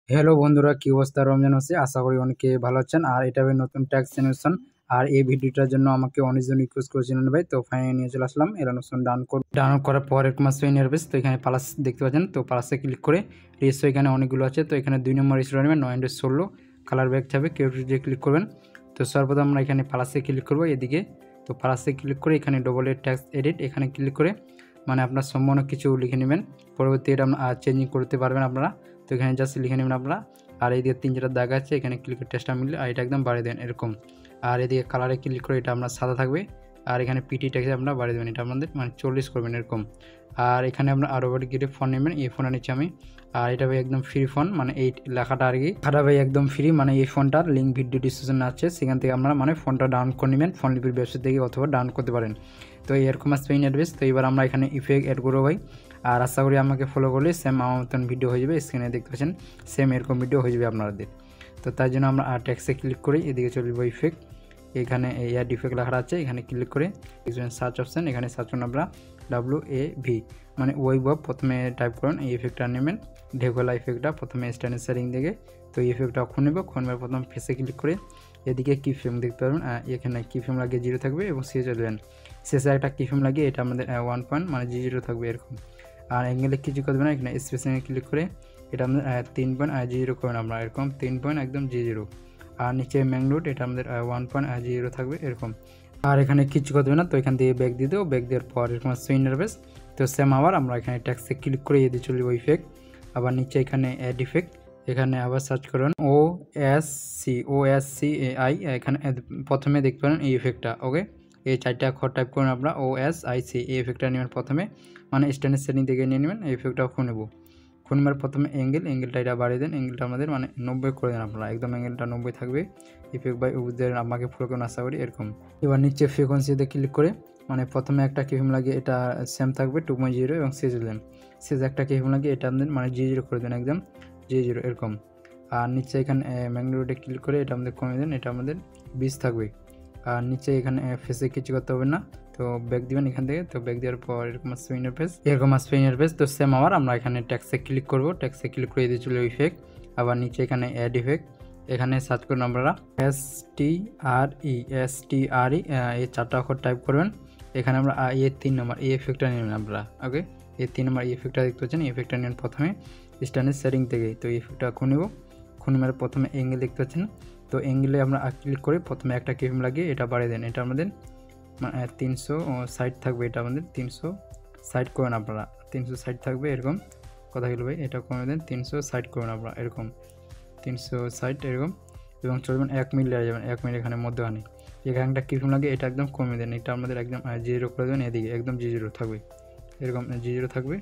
Hello বন্ধুরা, কি অবস্থা? রমজান হচ্ছে, আশা করি অনেকে ভালো আছেন। আর এটা ভাই নতুন ট্যাক্স জেনারেশন। আর এই ভিডিওটার জন্য আমাকে অনেকজন রিকোয়েস্ট করেছিলেন ভাই, তো ফাইনালি নিয়ে চলে আসলাম। এরানোশন ডাউনলোড করার পর এরকম আসবে ইন্টারফেস। তো এখানে প্লাস দেখতে পাচ্ছেন, তো প্লাসে ক্লিক করে রেজিস্টার এখানে অনেকগুলো আছে। তো এখানে 2 নম্বর রেজিস্টার নেবেন 916 কালার ব্যাগ যাবে, কেউ দিয়ে ক্লিক করবেন। তো সর্বপ্রথম আমরা এখানে প্লাসে ক্লিক করবো এদিকে। তো প্লাসে ক্লিক করে এখানে ডবল এর ট্যাক্স এডিট এখানে ক্লিক করে মানে আপনার সম্পূর্ণ কিছু লিখে নেবেন। পরবর্তী এটা চেঞ্জিং করতে পারবেন আপনারা। তো এখানে জাস্ট লিখে নেবেন আপনারা। আর এইদিকে 3-4 দাগ আছে, এখানে ক্লিক করে টেক্সটটা মিললে আর এটা একদম বাড়িয়ে দেন এরকম। আর এদিকে কালারে ক্লিক করে এটা আপনার সাদা থাকবে। আর এখানে পিটি ট্যাক্সে আপনারা বাড়িয়ে দেবেন, এটা আপনাদের মানে 40 করবেন এরকম। আর এখানে আপনার আরও বাড়ি গিয়ে ফোন নেবেন, এই ফোনটা নিচ্ছি আমি। আর এটা ভাই একদম ফ্রি ফোন, মানে এই লেখাটা আর কি লেখাটা ভাই একদম ফ্রি, মানে এই ফোনটার লিঙ্ক ভিডিও ডিসক্রিপশনে আছে, সেখান থেকে আপনারা মানে ফোনটা ডাউনলোড করে নেবেন ফোন লিপির ওয়েবসাইট থেকে, অথবা ডাউনলোড করতে পারেন। তো এরকম আসবে ইন্টারফেস। তো এবার আমরা এখানে ইফেক্ট অ্যাড করবো ভাই। আর আশা করি আমাকে ফলো করলে সেম আমার মতন ভিডিও হয়ে যাবে, স্ক্রিনে দেখতে পাচ্ছেন সেম এরকম ভিডিও হয়ে যাবে আপনাদের। তো তার জন্য আমরা ট্যাক্সে ক্লিক করি, এদিকে চলে যাবো ইফেক্ট। এখানে এয়ার ডিফেক্ট লেখা আছে, এখানে ক্লিক করে সার্চ অপশান, এখানে সার্চ করুন আমরা WAV মানে ওয়েব। প্রথমে টাইপ করুন, এই ইফেক্টটা নেবেন ঢেকোলা ইফেক্টটা প্রথমে স্ট্যান্ডার্ড সেটিং থেকে। তো এই ইফেক্টটা খুনবে, খুনবার প্রথম ফেসে ক্লিক করে এদিকে কি ফ্রেম দেখতে পারবেন, এখানে কি ফ্রেম লাগিয়ে 0 থাকবে এবং শেষে চলবেন। শেষে একটা কি ফ্রেম লাগিয়ে এটা আমাদের 1 পয়েন্ট মানে 0 থাকবে এরকম। আর অ্যাঙ্গেলে কিছু করবে না, এখানে স্পেসিংয়ে ক্লিক করে এটা আমাদের 3.0 করবেন আমরা এরকম 3 পয়েন্ট একদম 0। আর নিচে ম্যাংলোড এটা আমাদের 1.0 থাকবে এরকম। আর এখানে কিছু করবে না, তো এখান থেকে ব্যাক দিয়ে দেবো, ব্যাক দেওয়ার পর এরকম আসছে ইন্টারফেস। তো সেম আবার আমরা এখানে ট্যাক্সে ক্লিক করে এদিকে চলে যাবো ইফেক্ট। আবার নিচে এখানে অ্যাড ইফেক্ট, এখানে আবার সার্চ করুন OSCAI। এখানে প্রথমে দেখতে পারেন এই ইফেক্টটা, ওকে। এই 4টা অক্ষর টাইপ করুন আপনারা OSIC, এই ইফেক্টটা নেবেন প্রথমে, মানে স্ট্যান্ডার্ড সেটিং থেকে নিয়ে নেবেন। এই ইফেক্টটাও নেব, খুনবার প্রথমে অ্যাঙ্গেলটা এটা বাড়িয়ে দেন, অ্যাঙ্গেলটা আমাদের মানে 90 করে দেন আপনারা, একদম অ্যাঙ্গেলটা 90 থাকবে। ইফেক্ট বাই উদের আমাকে ফলো করুন আশা করি এরকম। এবার নিচে ফ্রিকোয়েন্সিতে ক্লিক করে মানে প্রথমে একটা কিফ্রেম লাগিয়ে এটা সেম থাকবে 2.0 এবং শেষে দেন, শেষে একটা কিফ্রেম লাগিয়ে এটা আমাদের মানে 0 করে দেন একদম 0 এরকম। আর নিচে এখানে ম্যাগনেটে ক্লিক করে এটা আমাদের কমিয়ে দেন, এটা আমাদের 20 থাকবে। আর নিচে এখানে ফেসে কিছু করতে হবে না, তো ব্যাক দিবেন এখান থেকে। তো ব্যাক দেওয়ার পর এরকম আসবে ইন্টারফেস, তো সেম আবার আমরা এখানে ট্যাক্সে ক্লিক করব, ট্যাক্সে ক্লিক করে দিয়ে চলে ইফেক্ট। আবার নিচে এখানে অ্যাড ইফেক্ট, এখানে সার্চ করুন আপনারা STRE, এই 4টা অক্ষর টাইপ করবেন। এখানে আমরা এই 3 নম্বর এই ইফেক্টটা নেবেন আপনারা, ওকে। এই 3 নম্বর এই ইফেক্টটা দেখতে পাচ্ছেন, এই ইফেক্টটা নেবেন প্রথমে স্ট্যান্ডার্ড সেটিং থেকে। তো এই ইফেক্টটা খুনব, খুনবার প্রথমে অ্যাঙ্গেল দেখতে পাচ্ছেন, তো অ্যাঙ্গেলে আমরা ক্লিক করে প্রথমে একটা কিফ্রেম লাগিয়ে এটা বাড়িয়ে দেন, এটা আমাদের 360 থাকবে, এটা আমাদের 360 করেন আপনারা, 360 থাকবে এরকম। কথা গেল ভাই, এটা কমে দেন 360 করবেন আপনারা এরকম 360 এরকম। এবং চলবেন 1 মিনিট লেগে যাবেন, 1 মিনিট এখানে মধ্যখানে এখানে একটা কিফ্রেম লাগে এটা একদম কমে দেন, এটা আমাদের একদম 0 করে দেবেন, এদিকে একদম 0 থাকবে এরকম 0 থাকবে।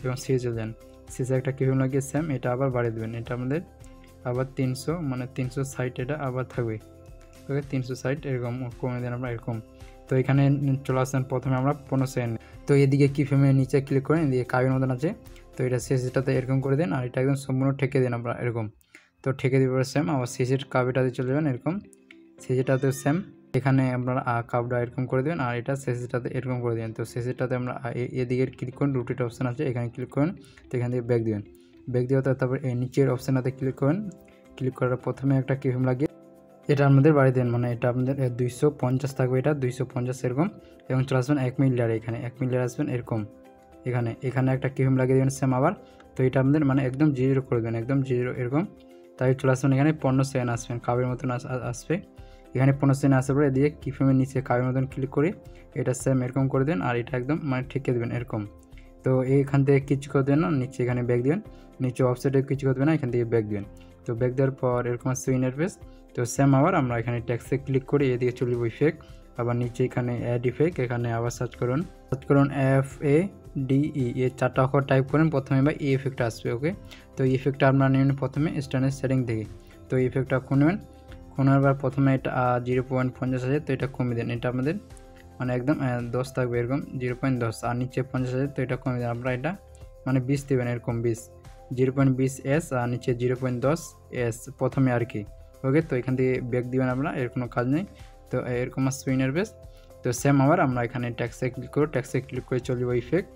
এবং শেষে দেন, শেষে একটা কিফ্রেম লাগিয়ে সেম এটা আবার বাড়িয়ে দেবেন, এটা আমাদের আবার 300 মানে 360 এটা আবার থাকবে, ওকে। 360 এরকম কমে দেন আমরা এরকম। তো এখানে চলে আসছেন প্রথমে আমরা 15 সেকেন্ড। তো এদিকে কি ফ্রেমের নিচে ক্লিক করেন, এদিকে কাবির মতন আছে, তো এটা শেষটাতে এরকম করে দেন। আর এটা একদম সম্পূর্ণ ঠেকে দেন আমরা এরকম। তো ঠেকে দেওয়ার সেম আবার শেষের কাবিটাতে চলে যাবেন এরকম, শেষেটাতেও সেম এখানে আপনারা কাপটা এরকম করে দেবেন। আর এটা শেষেটাতে এরকম করে দেবেন। তো শেষেরটাতে আমরা এদিকে ক্লিক করুন, রোটেট অপশান আছে এখানে ক্লিক করুন, তো এখান থেকে ব্যাক দেবেন। ব্যাক দেওয়াতে তারপর এই নিচের অপশানটাতে ক্লিক করেন, ক্লিক করার প্রথমে একটা কিফ্রেম লাগিয়ে এটা আমাদের বাড়ি দেন, মানে এটা আমাদের 250 থাকবে, এটা 250 এরকম। এবং চলে আসবেন 1 মিনিট লেয়ারে, এখানে 1 মিনিট লেয়ার আসবেন এরকম। এখানে একটা কিফ্রেম লাগিয়ে দেবেন সেম আবার। তো এটা আমাদের মানে একদম 0 করে দেবেন, একদম 0 এরকম। তাই চলে আসবেন এখানে 15 সেকেন্ড আসবেন, কাবের মতন আসবে। এখানে 15 সেকেন্ড আসার পরে এদিকে কিফ্রেমের নিচে কাবের মতন ক্লিক করে এটা সেম এরকম করে দেন। আর এটা একদম মানে ঠেকে দেবেন এরকম। তো এইখান থেকে কিছু করে দেবেন না, নিচে এখানে ব্যাক দেবেন, নিচে অফসাইডে কিছু করবেন না, এখান থেকে ব্যাক দেবেন। তো ব্যাক দেওয়ার পর এরকম আসছে ইন্টারফেস। তো সেম আবার আমরা এখানে ট্যাক্সে ক্লিক করে এদিকে চলে যাবো ইফেক্ট। আবার নিচে এখানে অ্যাড ইফেক্ট, এখানে আবার সার্চ করুন FADE, এই 4টা অক্ষর টাইপ করেন প্রথমে বা এই ইফেক্টটা আসবে, ওকে। তো এই ইফেক্টটা আপনারা নেবেন প্রথমে স্ট্যান্ডার্ড সেটিং থেকে। তো এই ইফেক্টটা খুনবেন, খুনার প্রথমে এটা 0.50 আছে, তো এটা কমিয়ে দেন, এটা আমাদের মানে একদম 10 থাকবে এরকম 0.10। আর নিচে 50 আছে, তো এটা কমে দেন আপনারা, এটা মানে 20 দেবেন এরকম 0.20S। আর নিচে 0.10S প্রথমে আর কি, ওকে। তো এখান থেকে ব্যাক দিবেন আপনারা, এর কোনো কাজ নেই। তো এরকম আসবে ইন্টারফেস। তো সেম আবার আমরা এখানে ট্যাক্সে ক্লিক করব, ট্যাক্সে ক্লিক করে চলে যাবো ইফেক্ট।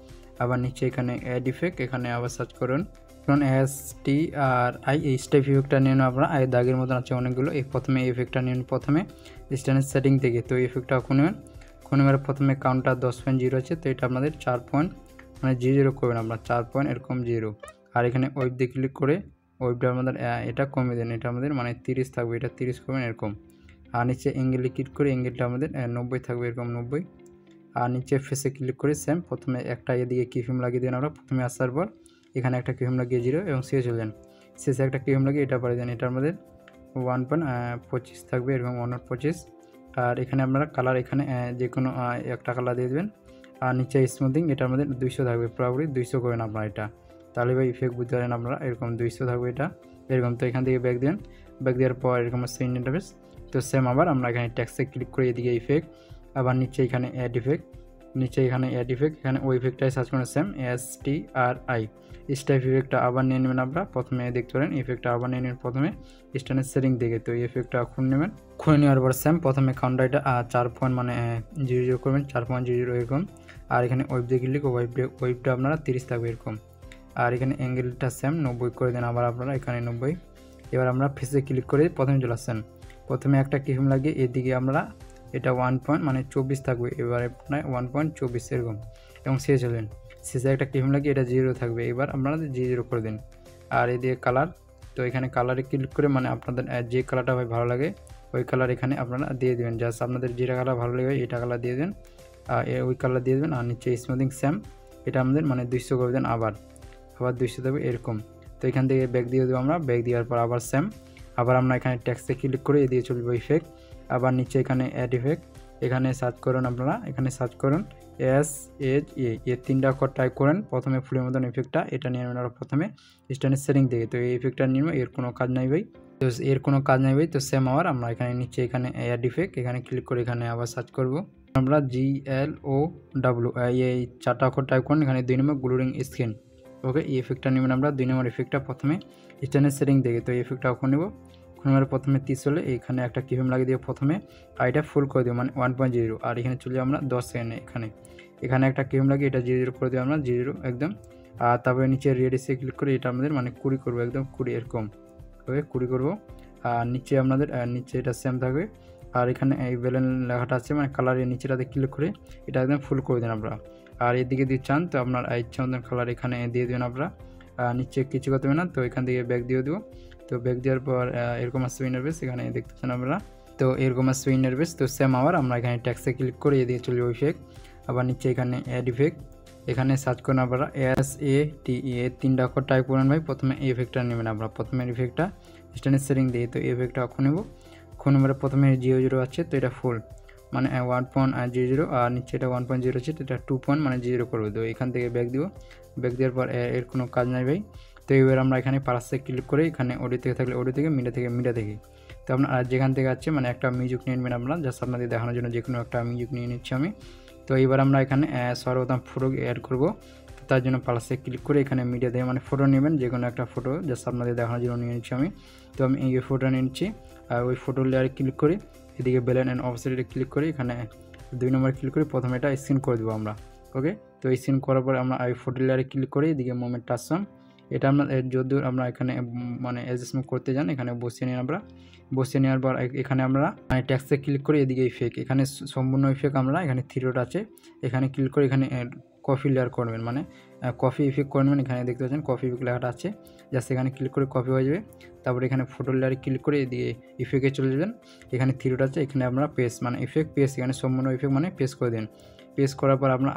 আবার নিচে এখানে অ্যাড ইফেক্ট, এখানে আবার সার্চ করুন কারণ এস টি আর আই এই স্টেপ ইফেক্টটা নিয়ে আপনারা এই দাগের মতন আছে অনেকগুলো। এই প্রথমে এই ইফেক্টটা নিন প্রথমে স্ট্যান্ডার্ড সেটিং থেকে। তো এই ইফেক্টটা খুনেবার প্রথমে কাউন্টার 10.0 আছে, তো এটা আপনাদের 4 পয়েন্ট মানে 0 করবেন আমরা 4 পয়েন্ট এরকম 0। আর এখানে ওয়েব দিয়ে ক্লিক করে ওয়েবটা আমাদের এটা কমিয়ে দেন, এটা আমাদের মানে 30 থাকবে, এটা 30 করবেন এরকম। আর নিচে অ্যাঙ্গেলে ক্লিক করে অ্যাঙ্গেলটা আমাদের 90 থাকবে এরকম 90। আর নিচে ফেসে ক্লিক করে সেম প্রথমে একটা এদিকে কিফ্রেম লাগিয়ে দেন আমরা প্রথমে আসার পর এখানে একটা কিফ্রেম লাগিয়ে 0 এবং শেষ চলে যান। শেষে একটা কিফ্রেম লাগিয়ে এটা পরে দেন, এটা আমাদের 1.25 থাকবে এরকম 1.25। আর এখানে আপনারা কালার এখানে যে কোনো একটা কালার দিয়ে দেবেন। আর নিচে স্মুথিং এটা আমাদের 200 থাকবে, পুরোপুরি 200 করবেন আপনারা এটা, তাহলে ভাই ইফেক্ট বুঝতে পারেন আপনারা এরকম 200 থাকবে এটা এরকম। তো এখান থেকে ব্যাক দেন, ব্যাক দেওয়ার পর এরকম সেম ইন্টারফেস। তো সেম আবার আমরা এখানে টেক্সটে ক্লিক করে এদিকে ইফেক্ট, আবার নিচে এখানে অ্যাড ইফেক্ট, নিচে এখানে অ্যাড ইফেক্ট, এখানে ওই ইফেক্টটাই সার্চ করেন সেম STRI স্টাইপ ইফেক্টটা আবার নিয়ে নেবেন আপনারা প্রথমে দেখতে পারেন ইফেক্টটা আবার নিয়ে নেবেন প্রথমে স্ট্যান্ডার্ড সেটিং থেকে। তো এই ইফেক্টটা খুলে নেবেন, খুলে নেওয়ার পর সেম প্রথমে কাউন্টারটা 4 পয়েন্ট মানে 0 করবেন 4.00 এরকম। আর এখানে ওয়েব দিয়ে ক্লিক ওয়েবটা আপনারা 30 থাকবে এরকম। আর এখানে অ্যাঙ্গেলটা সেম 90 করে দেন আবার আপনারা এখানে 90। এবার আমরা ফেসে ক্লিক করে প্রথমে চলে আসছেন, প্রথমে একটা কিফ্রেম লাগিয়ে এদিকে আমরা এটা 1 পয়েন্ট মানে 24 থাকবে, এবারে 1.24 এরকম এবং শেষ হলেন। শেষে একটা কিফ্রেম লাগিয়ে এটা 0 থাকবে, এবার আপনারা 0 করে দিন। আর এদিকে কালার, তো এখানে কালারে ক্লিক করে মানে আপনাদের যে কালারটা ভালো লাগে ওই কালার এখানে আপনারা দিয়ে দেবেন, জাস্ট আপনাদের যেটা কালার ভালো লাগে এটা কালার দিয়ে দেন, ওই কালার দিয়ে দেবেন। আর নিচে স্মুথিং সেম এটা আমাদের মানে 200 করে দেন আবার 200 দেবে এরকম। তো এখান থেকে ব্যাক দিয়ে দেবো আমরা, ব্যাক দেওয়ার পর আবার সেম আবার আমরা এখানে টেক্সটে ক্লিক করে এদিকে চলবে ইফেক্ট, আবার নিচে এখানে অ্যাড ইফেক্ট এখানে সার্চ করুন আপনারা, এখানে সার্চ করুন SHA এর 3টা অক্ষর টাইপ করেন প্রথমে ফুলের মতন ইফেক্টটা এটা নিয়ে নেবেন প্রথমে স্ট্যান্ডার্ড সেটিং থেকে। তো এই ইফেক্টটা নিয়ে এর কোনো কাজ নাই ভাই, তো এর কোনো কাজ নাই ভাই। তো সেম আবার আমরা এখানে নিচে এখানে অ্যাড ইফেক্ট এখানে ক্লিক করে এখানে আবার সার্চ করব আমরা GLOW এই 4টা অক্ষর টাইপ করুন, এখানে 2 নম্বর গ্লুরিং স্ক্রিন। ওকে এই ইফেক্টটা নেবেন আমরা 2 নম্বর ইফেক্টটা প্রথমে স্ট্যান্ডার্ড সেটিং থেকে। তো এই ইফেক্টটা ওখানে নেব, খুলনার প্রথমে 30 হলে এখানে একটা কিফ্রেম লাগিয়ে দিয়ে প্রথমে আইটা ফুল করে দেবো মানে 1.0। আর এখানে চলে আমরা 10 সেকেন্ডে এখানে একটা কিফ্রেম লাগিয়ে এটা 0 করে দেবো আমরা 0 একদম। আর তারপরে নিচে রেডিসে ক্লিক করে এটা আমাদের মানে 20 করবো একদম 20 এরকম। ওকে 20 করবো। আর নিচে আপনাদের নিচে এটা সেম থাকবে। আর এখানে এই বেলেন লেখাটা আছে মানে কালারের নিচেটাতে ক্লিক করে এটা একদম ফুল করে দেন আপনারা। আর এদিকে যদি চান তো আপনার ইচ্ছা মতন কালার এখানে দিয়ে দেবেন আপনারা, নিচে কিছু করতে হবে না। তো এখান থেকে ব্যাক দিয়ে দেবো, তো ব্যাক দেওয়ার পর এরকম আসবে ইন্টারফেস এখানে দেখতেছেন আপনারা। তো এরকম আসবে ইন্টারফেস। তো সেম আবার আমরা এখানে ট্যাক্সে ক্লিক করে এদিকে চলে যাবো ইফেক্ট, আবার নিচে এখানে অ্যাড ইফেক্ট এখানে সার্চ করেন আপনারা SATE এর 3টা অক্ষর টাইপ করেন ভাই প্রথমে এই ইফেক্টটা নেবেন আপনারা প্রথমে ইফেক্টটা স্ট্যান্ডার্ড সেটিং দিয়ে। তো এই ইফেক্টটা খুন নেবার প্রথমে 0 আছে তো এটা ফুল মানে 1.0 আর নিচে এটা 1.0 আছে তো এটা 2 পয়েন্ট মানে 0 করবে। তো এখান থেকে ব্যাক দিব, ব্যাক দেওয়ার পর এর কোনো কাজ নাই ভাই। তো এবার আমরা এখানে পারাসে ক্লিক করে এখানে অডিও থেকে থাকলে অডিও থেকে মিডিয়া থেকে তো আপনার যেখান থেকে আছে মানে একটা মিউজিক নিয়ে নেবেন আপনারা, জাস্ট আপনাদের দেখানোর জন্য যে কোনো একটা মিউজিক নিয়ে নিচ্ছি আমি। তো এবার আমরা এখানে সর্বপ্রথম ফটো অ্যাড করব, তো তার জন্য পালাসে ক্লিক করে এখানে মিডিয়া থেকে মানে ফটো নেবেন যে কোনো একটা ফটো, জাস্ট আপনাদের দেখানোর জন্য নিয়ে নিচ্ছি আমি। তো আমি এই ফটো নিয়ে নিচ্ছি, আর ওই ফটো লেয়ারে ক্লিক করে এদিকে ব্যালেন্স অ্যান্ড অফসেটে ক্লিক করে এখানে 2 নম্বর ক্লিক করে প্রথমে এটা স্ক্রিন করে দেবো আমরা। ওকে তো স্ক্রিন করার পরে আমরা এই ফটো লেয়ারে ক্লিক করে এদিকে মোমেন্ট টাচসাম এটা আমরা যদি আমরা এখানে মানে অ্যাডজাস্টমেন্ট করতে যান এখানে বসিয়ে নিন আমরা, বসিয়ে নেওয়ার পর এখানে আমরা মানে ট্যাক্সে ক্লিক করে এদিকে ইফেক্ট এখানে সম্পূর্ণ ইফেক্ট আমরা এখানে 3 ডট আছে এখানে ক্লিক করে এখানে কফি লেয়ার করবেন মানে কফি ইফেক্ট করবেন, এখানে দেখতে পাচ্ছেন কফি ইফেক্ট লেখাটা আছে জাস্ট এখানে ক্লিক করে কপি হয়ে যাবে। তারপরে এখানে ফটো লেয়ারে ক্লিক করে এদিকে ইফেক্টে চলে যাবেন, এখানে 3 ডট আছে এখানে আমরা পেস্ট মানে ইফেক্ট পেস্ট এখানে সম্পূর্ণ ইফেক্ট মানে পেস্ট করে দিন। পেস্ট করার পর আপনার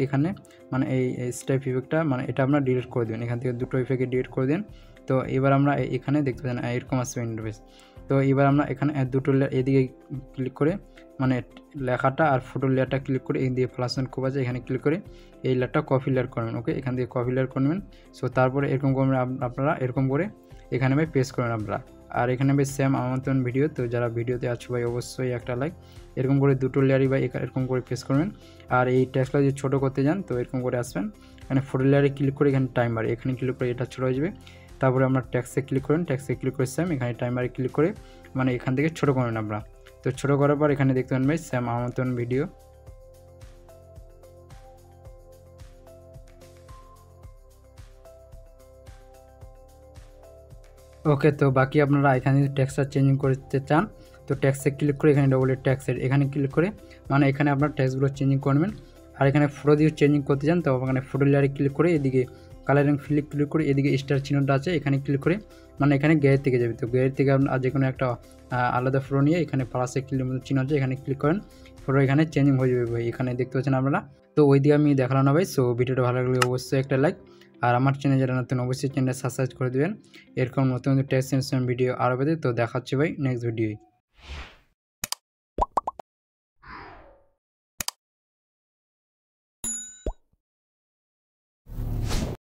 এখানে মানে এই স্টেপ ইফেক্টটা মানে এটা আপনার ডিলিট করে দেবেন, এখান থেকে দুটো ইফেক্টে ডিলিট করে দেন। তো এবার আমরা এখানে দেখতে পাচ্ছেন এরকম আসবে ইন্টারফেস। তো এবার আমরা এখানে দুটো লেয়ার এদিকে ক্লিক করে মানে লেখাটা আর ফটো লেয়ারটা ক্লিক করে এই দিয়ে প্লাস খুব আছে এখানে ক্লিক করে এই লেয়ারটা কপি লেয়ার করবেন। ওকে এখান থেকে কপি লেয়ার করবেন। সো তারপরে এরকম করবেন আপনারা এরকম করে এখানে ভাই পেস্ট করবেন আপনারা। আর এখানে ভাই সেম আমার মতন ভিডিও, তো যারা ভিডিওতে আছো ভাই অবশ্যই একটা লাইক, এরকম করে দুটো লেয়ারই ভাই এরকম করে পেস্ট করবেন। আর এই টেক্সটটা যদি ছোটো করতে যান তো এরকম করে আসবেন, এখানে ফটো লেয়ারে ক্লিক করে এখানে টাইমার এখানে ক্লিক করে এটা ছোটো হয়ে যাবে। তারপরে আমরা ট্যাক্সে ক্লিক করেন, ট্যাক্সে ক্লিক করে সেম এখানে টাইমারে ক্লিক করে মানে এখান থেকে ছোটো করবেন আমরা। তো ছোটো করার পর এখানে দেখতে পাবেন ভাই সেম আমার মতন ভিডিও। ওকে, তো বাকি আপনারা এখানে যদি টেক্সচার চেঞ্জিং করতে চান তো টেক্সটে ক্লিক করে এখানে ডবল টেক্সের এখানে ক্লিক করে মানে এখানে আপনার টেক্সটগুলো চেঞ্জিং করবেন। আর এখানে ফটো দিয়ে চেঞ্জিং করতে চান তো এখানে ফটো লেয়ারে ক্লিক করে এদিকে কালারিং ফিল ক্লিক করে এদিকে স্টার চিহ্নটা আছে এখানে ক্লিক করে মানে এখানে গ্যালারি থেকে যাবে। তো গ্যালারি থেকে আপনার যে কোনো একটা আলাদা ফটো নিয়ে এখানে প্লাসে চিহ্ন আছে এখানে ক্লিক করেন, ফটো এখানে চেঞ্জিং হয়ে যাবে ভাই, এখানে দেখতে পাচ্ছেন আপনারা। তো ওই দিকে আমি দেখালাম না ভাই। সো ভিডিওটা ভালো লাগলে অবশ্যই একটা লাইক, আর আমার চ্যানেল যারা নতুন অবশ্যই চ্যানেলটা সাবস্ক্রাইব করে দেবেন এরকম নতুন নতুন টেক্সট ভিডিও আরও পেতে। তো দেখাচ্ছি ভাই নেক্সট ভিডিওয়।